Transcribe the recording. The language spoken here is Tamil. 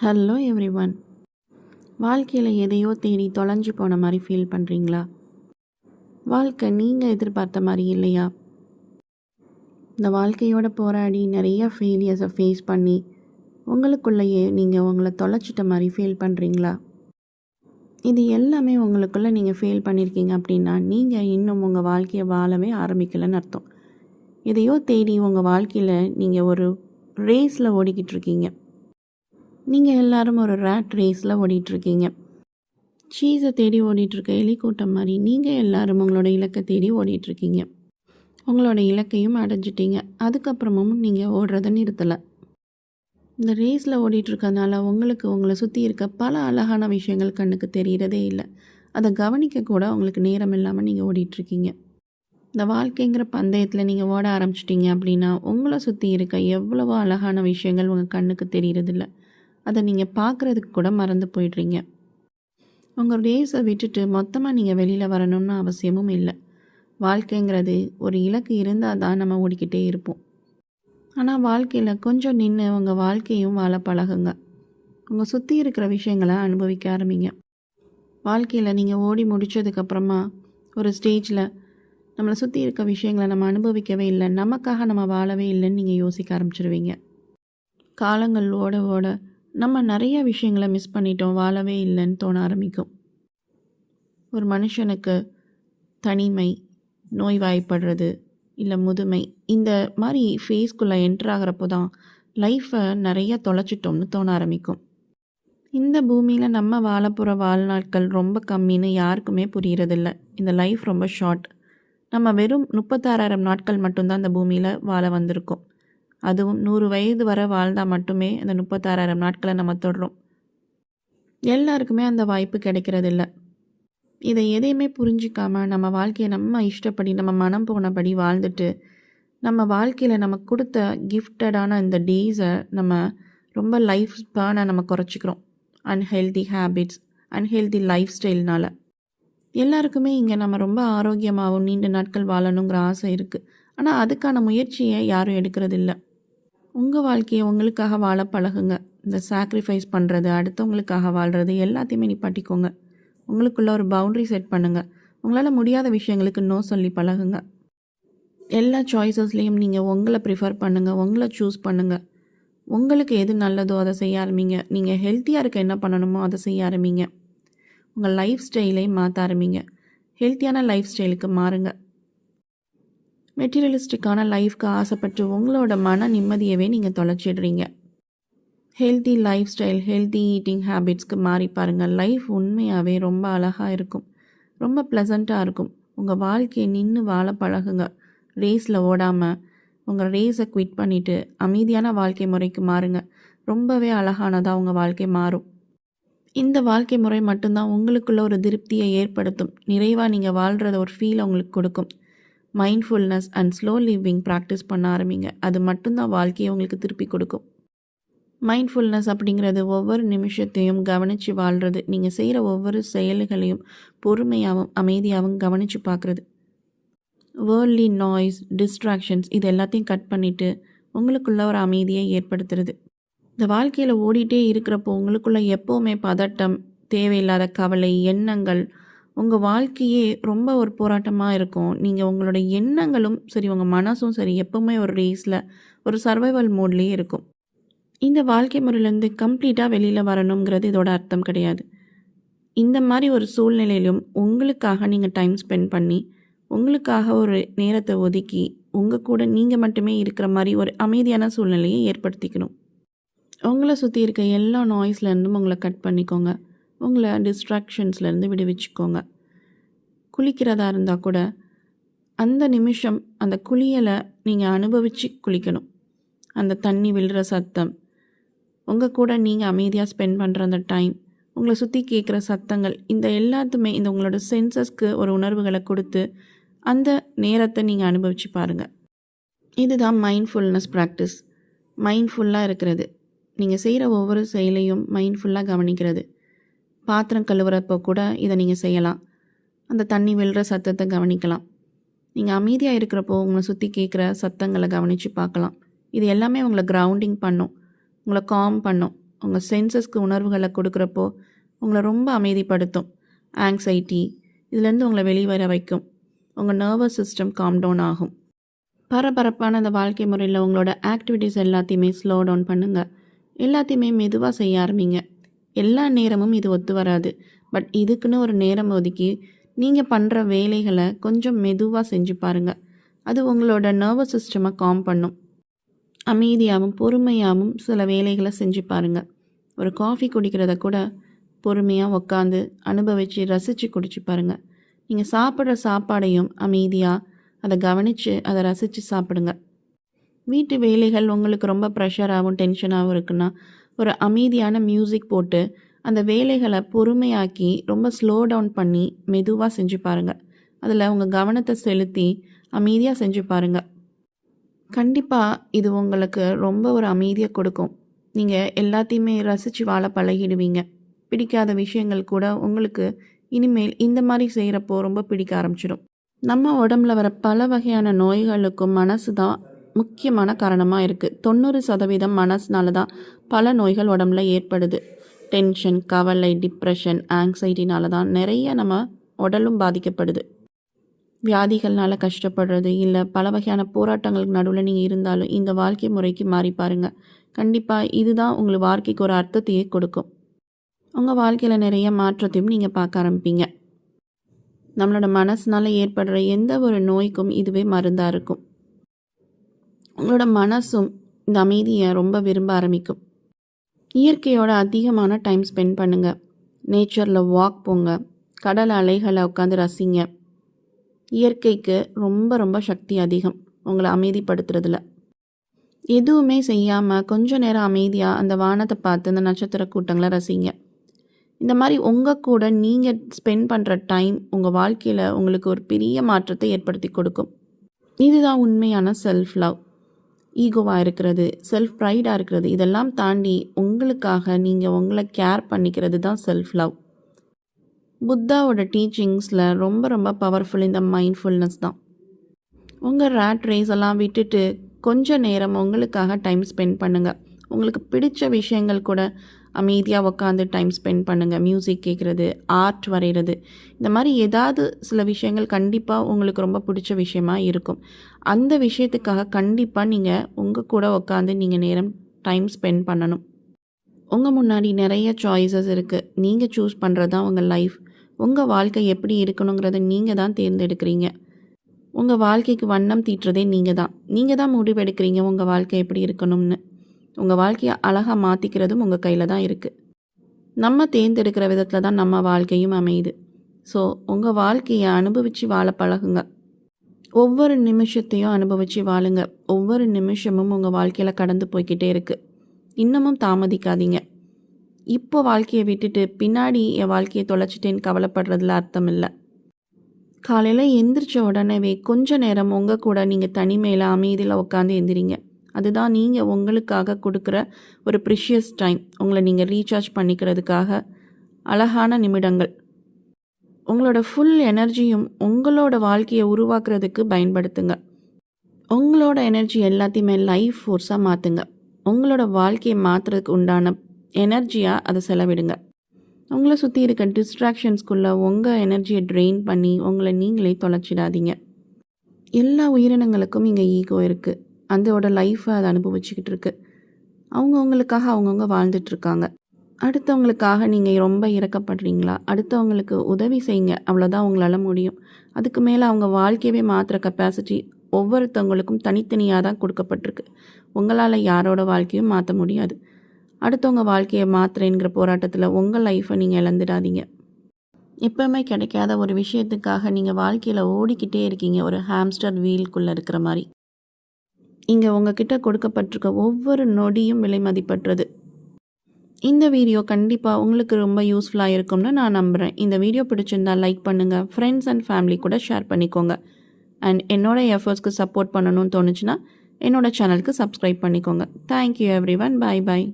Hello everyone. வாழ்க்கையில் எதையோ தேடி தொலைஞ்சு போன மாதிரி ஃபீல் பண்ணுறீங்களா? வாழ்க்கை நீங்கள் எதிர்பார்த்த மாதிரி இல்லையா? இந்த வாழ்க்கையோட போராடி நிறைய ஃபெயிலியர்ஸை ஃபேஸ் பண்ணி உங்களுக்குள்ளேயே நீங்கள் உங்களை தொலைச்சிட்ட மாதிரி ஃபீல் பண்ணுறீங்களா? இது எல்லாமே உங்களுக்குள்ளே நீங்கள் ஃபீல் பண்ணியிருக்கீங்க அப்படின்னா நீங்கள் இன்னும் உங்கள் வாழ்க்கையை வாழவே ஆரம்பிக்கலைன்னு அர்த்தம். எதையோ தேடி உங்கள் வாழ்க்கையில் நீங்கள் ஒரு ரேஸில் ஓடிக்கிட்டு இருக்கீங்க. நீங்கள் எல்லாரும் ஒரு ரேட் ரேஸில் ஓடிட்டுருக்கீங்க. சீஸை தேடி ஓடிட்டுருக்க எலிக்கூட்டம் மாதிரி நீங்கள் எல்லாரும் உங்களோட இலக்கை தேடி ஓடிட்டுருக்கீங்க. உங்களோட இலக்கையும் அடைஞ்சிட்டீங்க. அதுக்கப்புறமும் நீங்கள் ஓடுறதை நிறுத்தலை. இந்த ரேஸில் ஓடிட்டுருக்கனால உங்களுக்கு உங்களை சுற்றி இருக்க பல அழகான விஷயங்கள் கண்ணுக்கு தெரிகிறதே இல்லை. அதை கவனிக்க கூட உங்களுக்கு நேரம் இல்லாமல் நீங்கள் ஓடிட்டுருக்கீங்க. இந்த வாழ்க்கைங்கிற பந்தயத்தில் நீங்கள் ஓட ஆரம்பிச்சிட்டிங்க அப்படின்னா உங்களை சுற்றி இருக்க எவ்வளவோ அழகான விஷயங்கள் உங்கள் கண்ணுக்கு தெரிகிறதில்ல. அதை நீங்கள் பார்க்குறதுக்கு கூட மறந்து போயிடுறீங்க. உங்கள் ரேஸை விட்டுட்டு மொத்தமாக நீங்கள் வெளியில் வரணும்னு அவசியமும் இல்லை. வாழ்க்கைங்கிறது ஒரு இலக்கு இருந்தால் தான் நம்ம ஓடிக்கிட்டே இருப்போம். ஆனால் வாழ்க்கையில் கொஞ்சம் நின்று உங்கள் வாழ்க்கையும் வாழ பழகுங்க. உங்கள் சுற்றி இருக்கிற விஷயங்களை அனுபவிக்க ஆரம்பிங்க. வாழ்க்கையில் நீங்கள் ஓடி முடித்ததுக்கப்புறமா ஒரு ஸ்டேஜில் நம்மளை சுற்றி இருக்க விஷயங்களை நம்ம அனுபவிக்கவே இல்லை, நமக்காக நம்ம வாழவே இல்லைன்னு நீங்கள் யோசிக்க ஆரம்பிச்சிருவீங்க. காலங்கள் ஓட ஓட நம்ம நிறைய விஷயங்களை மிஸ் பண்ணிட்டோம், வாழவே இல்லைன்னு தோண ஆரம்பிக்கும். ஒரு மனுஷனுக்கு தனிமை, நோய்வாய்ப்படுறது, இல்லை முதுமை, இந்த மாதிரி ஃபேஸ்குள்ளே என்ட்ராகிறப்போ தான் லைஃப்பை நிறைய தொலைச்சிட்டோம்னு தோண ஆரம்பிக்கும். இந்த பூமியில் நம்ம வாழப்போகிற வாழ்நாட்கள் ரொம்ப கம்மின்னு யாருக்குமே புரியறதில்ல. இந்த லைஃப் ரொம்ப ஷார்ட். நம்ம வெறும் 36,000 நாட்கள் மட்டும்தான் இந்த பூமியில் வாழ வந்திருக்கோம். அதுவும் 100 வயது வரை வாழ்ந்தால் மட்டுமே அந்த 36,000 நாட்களை நம்ம தொடுறோம். எல்லாருக்குமே அந்த வாய்ப்பு கிடைக்கிறதில்ல. இதை எதையுமே புரிஞ்சிக்காமல் நம்ம வாழ்க்கையை நம்ம இஷ்டப்படி நம்ம மனம் போனபடி வாழ்ந்துட்டு நம்ம வாழ்க்கையில் நமக்கு கொடுத்த கிஃப்டடான இந்த டேஸை நம்ம ரொம்ப லைஃப் ஸ்பேனை நம்ம குறைச்சிக்கிறோம். அன்ஹெல்தி ஹேபிட்ஸ், அன்ஹெல்தி லைஃப் ஸ்டைல்னால். எல்லாருக்குமே இங்கே நம்ம ரொம்ப ஆரோக்கியமாகவும் நீண்ட நாட்கள் வாழணுங்கிற ஆசை இருக்குது. ஆனால் அதுக்கான முயற்சியை யாரும் எடுக்கிறதில்ல. உங்கள் வாழ்க்கையை உங்களுக்காக வாழ பழகுங்க. இந்த சாக்ரிஃபைஸ் பண்ணுறது, அடுத்தவங்களுக்காக வாழ்கிறது எல்லாத்தையுமே நிப்பாட்டிக்கோங்க. உங்களுக்குள்ள ஒரு பவுண்ட்ரி செட் பண்ணுங்கள். உங்களால் முடியாத விஷயங்களுக்கு நோ சொல்லி பழகுங்க. எல்லா சாய்ஸஸ்லேயும் நீங்கள் உங்களை ப்ரிஃபர் பண்ணுங்கள், உங்களை சூஸ் பண்ணுங்கள். உங்களுக்கு எது நல்லதோ அதை செய்ய ஆரம்பிங்க. நீங்கள் ஹெல்த்தியாக இருக்க என்ன பண்ணணுமோ அதை செய்ய ஆரம்பிங்க. உங்கள் லைஃப் ஸ்டைலை மாற்ற ஆரம்பிங்க. ஹெல்த்தியான லைஃப் ஸ்டைலுக்கு மாறுங்க. மெட்டீரியலிஸ்டிக்கான லைஃப்க்கு ஆசைப்பட்டு உங்களோட மன நிம்மதியவே நீங்கள் தொலைச்சிடுறீங்க. Healthy lifestyle, healthy eating ஹேபிட்ஸ்க்கு மாறி பாருங்கள். லைஃப் உண்மையாகவே ரொம்ப அழகாக இருக்கும், ரொம்ப ப்ளசண்ட்டாக இருக்கும். உங்கள் வாழ்க்கையை நின்று வாழ பழகுங்க. ரேஸில் ஓடாமல் உங்கள் ரேஸை குவிட் பண்ணிவிட்டு அமைதியான வாழ்க்கை முறைக்கு மாறுங்க. ரொம்பவே அழகானதாக உங்கள் வாழ்க்கை மாறும். இந்த வாழ்க்கை முறை மட்டும்தான் உங்களுக்குள்ள ஒரு திருப்தியை ஏற்படுத்தும். நிறைவாக நீங்கள் வாழ்கிறத ஒரு ஃபீலை உங்களுக்கு கொடுக்கும். Mindfulness and slow living practice பண்ண ஆரம்பிங்க. அது மட்டும்தான் வாழ்க்கையை உங்களுக்கு திருப்பி கொடுக்கும். மைண்ட்ஃபுல்னஸ் அப்படிங்கிறது ஒவ்வொரு நிமிஷத்தையும் கவனித்து வாழ்கிறது. நீங்கள் செய்கிற ஒவ்வொரு செயல்களையும் பொறுமையாகவும் அமைதியாகவும் கவனித்து பார்க்குறது. வேர்ல்ட்லி நாய்ஸ், டிஸ்ட்ராக்ஷன்ஸ் இது எல்லாத்தையும் கட் பண்ணிவிட்டு உங்களுக்குள்ள ஒரு அமைதியை ஏற்படுத்துறது. இந்த வாழ்க்கையில் ஓடிட்டே இருக்கிறப்போ உங்களுக்குள்ள எப்போவுமே பதட்டம், தேவையில்லாத கவலை, எண்ணங்கள், உங்கள் வாழ்க்கையே ரொம்ப ஒரு போராட்டமாக இருக்கும். நீங்கள் உங்களோட எண்ணங்களும் சரி, உங்கள் மனசும் சரி எப்போவுமே ஒரு ரேஸில், ஒரு சர்வைவல் மோட்லேயே இருக்கும். இந்த வாழ்க்கை முறையிலேருந்து கம்ப்ளீட்டாக வெளியில் வரணுங்கிறது இதோட அர்த்தம் கிடையாது. இந்த மாதிரி ஒரு சூழ்நிலையிலும் உங்களுக்காக நீங்கள் டைம் ஸ்பெண்ட் பண்ணி, உங்களுக்காக ஒரு நேரத்தை ஒதுக்கி, உங்கள் கூட நீங்கள் மட்டுமே இருக்கிற மாதிரி ஒரு அமைதியான சூழ்நிலையை ஏற்படுத்திக்கணும். உங்களை சுற்றி இருக்க எல்லா நாய்ஸ்லேருந்தும் உங்களை கட் பண்ணிக்கோங்க. உங்களை டிஸ்ட்ராக்ஷன்ஸ்லேருந்து விடுவிச்சுக்கோங்க. குளிக்கிறதா இருந்தால் கூட அந்த நிமிஷம் அந்த குளியலை நீங்கள் அனுபவித்து குளிக்கணும். அந்த தண்ணி விழுற சத்தம், உங்கள் கூட நீங்கள் அமைதியாக ஸ்பெண்ட் பண்ணுற அந்த டைம், உங்களை சுற்றி கேட்குற சத்தங்கள், இந்த எல்லாத்துமே இந்த உங்களோட சென்சஸ்க்கு ஒரு உணர்வுகளை கொடுத்து அந்த நேரத்தை நீங்கள் அனுபவித்து பாருங்கள். இதுதான் மைண்ட்ஃபுல்னஸ் ப்ராக்டிஸ். மைண்ட்ஃபுல்லாக இருக்கிறது, நீங்கள் செய்கிற ஒவ்வொரு செயலையும் மைண்ட்ஃபுல்லாக கவனிக்கிறது. பாத்திரம் கழுவுறப்போ கூட இதை நீங்கள் செய்யலாம். அந்த தண்ணி விழுற சத்தத்தை கவனிக்கலாம். நீங்கள் அமைதியாக இருக்கிறப்போ உங்களை சுற்றி கேட்குற சத்தங்களை கவனித்து பார்க்கலாம். இது எல்லாமே உங்களை கிரவுண்டிங் பண்ணும், உங்களை காம் பண்ணும். உங்கள் சென்சஸ்க்கு உணர்வுகளை கொடுக்குறப்போ உங்களை ரொம்ப அமைதிப்படுத்தும். ஆங்ஸைட்டி இதுலேருந்து உங்களை வெளிவர வைக்கும். உங்கள் நர்வஸ் சிஸ்டம் காம் டவுன் ஆகும். பரபரப்பான அந்த வாழ்க்கை முறையில் உங்களோட ஆக்டிவிட்டீஸ் எல்லாத்தையுமே ஸ்லோ டவுன் பண்ணுங்கள். எல்லாத்தையுமே மெதுவாக செய்ய ஆரம்பிங்க. எல்லா நேரமும் இது ஒத்து வராது. பட் இதுக்குன்னு ஒரு நேரம் ஒதுக்கி நீங்கள் பண்ணுற வேலைகளை கொஞ்சம் மெதுவாக செஞ்சு பாருங்கள். அது உங்களோட நர்வஸ் சிஸ்டமை காம் பண்ணும். அமைதியாகவும் பொறுமையாகவும் சில வேலைகளை செஞ்சு பாருங்கள். ஒரு காஃபி குடிக்கிறத கூட பொறுமையாக உட்காந்து அனுபவித்து ரசித்து குடிச்சு பாருங்கள். நீங்கள் சாப்பிட்ற சாப்பாடையும் அமைதியாக அதை கவனித்து அதை ரசித்து சாப்பிடுங்க. வீட்டு வேலைகள் உங்களுக்கு ரொம்ப ப்ரெஷராகவும் டென்ஷனாகவும் இருக்குன்னா ஒரு அமைதியான மியூசிக் போட்டு அந்த வேலைகளை பொறுமையாக்கி ரொம்ப ஸ்லோ டவுன் பண்ணி மெதுவாக செஞ்சு பாருங்கள். அதில் உங்கள் கவனத்தை செலுத்தி அமைதியாக செஞ்சு பாருங்கள். கண்டிப்பாக இது உங்களுக்கு ரொம்ப ஒரு அமைதியை கொடுக்கும். நீங்கள் எல்லாத்தையுமே ரசித்து வாழ பழகிடுவீங்க. பிடிக்காத விஷயங்கள் கூட உங்களுக்கு இனிமேல் இந்த மாதிரி செய்கிறப்போ ரொம்ப பிடிக்க ஆரம்பிச்சிடும். நம்ம உடம்புல வர பல வகையான நோய்களுக்கும் மனசு தான் முக்கியமான காரணமாக இருக்குது. 90% மனசுனால தான் பல நோய்கள் உடம்புல ஏற்படுது. டென்ஷன், கவலை, டிப்ரெஷன், ஆங்ஸைட்டினால தான் நிறைய நம்ம உடலும் பாதிக்கப்படுது. வியாதிகள்னால கஷ்டப்படுறது இல்லை பல வகையான போராட்டங்களுக்கு நடுவில் நீங்கள் இருந்தாலும் இந்த வாழ்க்கை முறைக்கு மாறி பாருங்கள். கண்டிப்பாக இதுதான் உங்களுக்கு வாழ்க்கைக்கு ஒரு அர்த்தத்தையே கொடுக்கும். உங்கள் வாழ்க்கையில் நிறைய மாற்றத்தையும் நீங்கள் பார்க்க ஆரம்பிப்பீங்க. நம்மளோட மனசுனால ஏற்படுற எந்த ஒரு நோய்க்கும் இதுவே மருந்தாக இருக்கும். உங்களோட மனசும் இந்த அமைதியை ரொம்ப விரும்ப ஆரம்பிக்கும். இயற்கையோட அதிகமான டைம் ஸ்பெண்ட் பண்ணுங்கள். நேச்சரில் வாக் போங்க. கடல் அலைகளை உட்காந்து ரசிங்க. இயற்கைக்கு ரொம்ப ரொம்ப சக்தி அதிகம் உங்களை அமைதிப்படுத்துறதுல. எதுவுமே செய்யாமல் கொஞ்ச நேரம் அமைதியாக அந்த வானத்தை பார்த்து அந்த நட்சத்திர கூட்டங்களை ரசிங்க. இந்த மாதிரி உங்கள் கூட நீங்கள் ஸ்பெண்ட் பண்ணுற டைம் உங்கள் வாழ்க்கையில் உங்களுக்கு ஒரு பெரிய மாற்றத்தை ஏற்படுத்தி கொடுக்கும். இதுதான் உண்மையான செல்ஃப் லவ். ஈகோவாக இருக்கிறது, செல்ஃப் ப்ரைடாக இருக்கிறது, இதெல்லாம் தாண்டி உங்களுக்காக நீங்கள் உங்களை கேர் பண்ணிக்கிறது தான் செல்ஃப் லவ். புத்தாவோட டீச்சிங்ஸில் ரொம்ப ரொம்ப பவர்ஃபுல் இந்த மைண்ட்ஃபுல்னஸ் தான். உங்கள் ரேட் ரேஸ் எல்லாம் விட்டுட்டு கொஞ்ச நேரம் உங்களுக்காக டைம் ஸ்பெண்ட் பண்ணுங்கள். உங்களுக்கு பிடிச்ச விஷயங்கள் கூட அமைதியாக உட்காந்து டைம் ஸ்பெண்ட் பண்ணுங்கள். மியூசிக் கேட்குறது, ஆர்ட் வரைகிறது, இந்த மாதிரி ஏதாவது சில விஷயங்கள் கண்டிப்பாக உங்களுக்கு ரொம்ப பிடிச்ச விஷயமா இருக்கும். அந்த விஷயத்துக்காக கண்டிப்பாக நீங்கள் உங்கள் கூட உட்காந்து நீங்கள் நேரம் டைம் ஸ்பெண்ட் பண்ணணும். உங்கள் முன்னாடி நிறைய சாய்ஸஸ் இருக்குது. நீங்கள் சூஸ் பண்ணுறது தான் உங்கள் லைஃப். உங்கள் வாழ்க்கை எப்படி இருக்கணுங்கிறத நீங்கள் தான் தேர்ந்தெடுக்கிறீங்க. உங்கள் வாழ்க்கைக்கு வண்ணம் தீட்டுறதே நீங்கள் தான். நீங்கள் தான் முடிவெடுக்கிறீங்க உங்கள் வாழ்க்கை எப்படி இருக்கணும்னு. உங்கள் வாழ்க்கையை அழகாக மாற்றிக்கிறதும் உங்கள் கையில் தான் இருக்குது. நம்ம தேர்ந்தெடுக்கிற விதத்தில் தான் நம்ம வாழ்க்கையும் அமையுது. ஸோ உங்கள் வாழ்க்கையை அனுபவித்து வாழ பழகுங்க. ஒவ்வொரு நிமிஷத்தையும் அனுபவித்து வாழுங்க. ஒவ்வொரு நிமிஷமும் உங்கள் வாழ்க்கையில் கடந்து போய்கிட்டே இருக்குது. இன்னமும் தாமதிக்காதீங்க. இப்போ வாழ்க்கையை விட்டுட்டு பின்னாடி என் வாழ்க்கையை தொலைச்சிட்டேன்னு கவலைப்படுறதுல அர்த்தம் இல்லை. காலையில் எந்திரிச்ச உடனேவே கொஞ்ச நேரம் உங்கள் கூட நீங்கள் தனிமையில் அமைதியில் உட்காந்து எந்திரிங்க. அதுதான் நீங்கள் உங்களுக்காக கொடுக்குற ஒரு ப்ரிஷியஸ் டைம். உங்களை நீங்கள் ரீசார்ஜ் பண்ணிக்கிறதுக்காக அழகான நிமிடங்கள். உங்களோட ஃபுல் எனர்ஜியும் உங்களோட வாழ்க்கையை உருவாக்குறதுக்கு பயன்படுத்துங்க. உங்களோட எனர்ஜி எல்லாத்தையுமே லைஃப் ஃபோர்ஸாக மாற்றுங்க. உங்களோட வாழ்க்கையை மாற்றுறதுக்கு உண்டான எனர்ஜியாக அதை செலவிடுங்க. உங்களை சுற்றி இருக்க டிஸ்ட்ராக்ஷன்ஸ்குள்ளே உங்கள் எனர்ஜியை ட்ரெயின் பண்ணி உங்களை நீங்களே தொலைச்சிடாதீங்க. எல்லா உயிரினங்களுக்கும் இங்கே ஈகோ இருக்குது. அதோட லைஃப்பை அதை அனுபவிச்சுக்கிட்டு இருக்கு. அவங்கவுங்களுக்காக அவங்கவுங்க வாழ்ந்துட்டுருக்காங்க. அடுத்தவங்களுக்காக நீங்கள் ரொம்ப இறக்கப்படுறீங்களா? அடுத்தவங்களுக்கு உதவி செய்யுங்க. அவ்வளோதான் உங்களால் முடியும். அதுக்கு மேலே அவங்க வாழ்க்கையவே மாற்றுற கெப்பாசிட்டி ஒவ்வொருத்தவங்களுக்கும் தனித்தனியாக தான் கொடுக்கப்பட்டிருக்கு. உங்களால் யாரோட வாழ்க்கையும் மாற்ற முடியாது. அடுத்தவங்க வாழ்க்கையை மாற்றுறேங்கிற போராட்டத்தில் உங்கள் லைஃப்பை நீங்கள் இழந்துடாதீங்க. எப்போவுமே கிடைக்காத ஒரு விஷயத்துக்காக நீங்கள் வாழ்க்கையில் ஓடிக்கிட்டே இருக்கீங்க. ஒரு ஹாம்ஸ்டர் வீல்குள்ளே இருக்கிற மாதிரி. இங்கே உங்ககிட்ட கொடுக்கப்பட்டிருக்க ஒவ்வொரு நொடியும் விலை மதிப்பற்றது. இந்த வீடியோ கண்டிப்பாக உங்களுக்கு ரொம்ப யூஸ்ஃபுல்லாக இருக்கும்னு நான் நம்புகிறேன். இந்த வீடியோ பிடிச்சிருந்தால் லைக் பண்ணுங்கள். ஃப்ரெண்ட்ஸ் அண்ட் ஃபேமிலி கூட ஷேர் பண்ணிக்கோங்க. அண்ட் என்னோடய எஃபர்ட்ஸ்க்கு சப்போர்ட் பண்ணணும்னு தோணுச்சுன்னா என்னோடய சேனலுக்கு சப்ஸ்கிரைப் பண்ணிக்கோங்க. Thank you everyone. பாய் பாய்.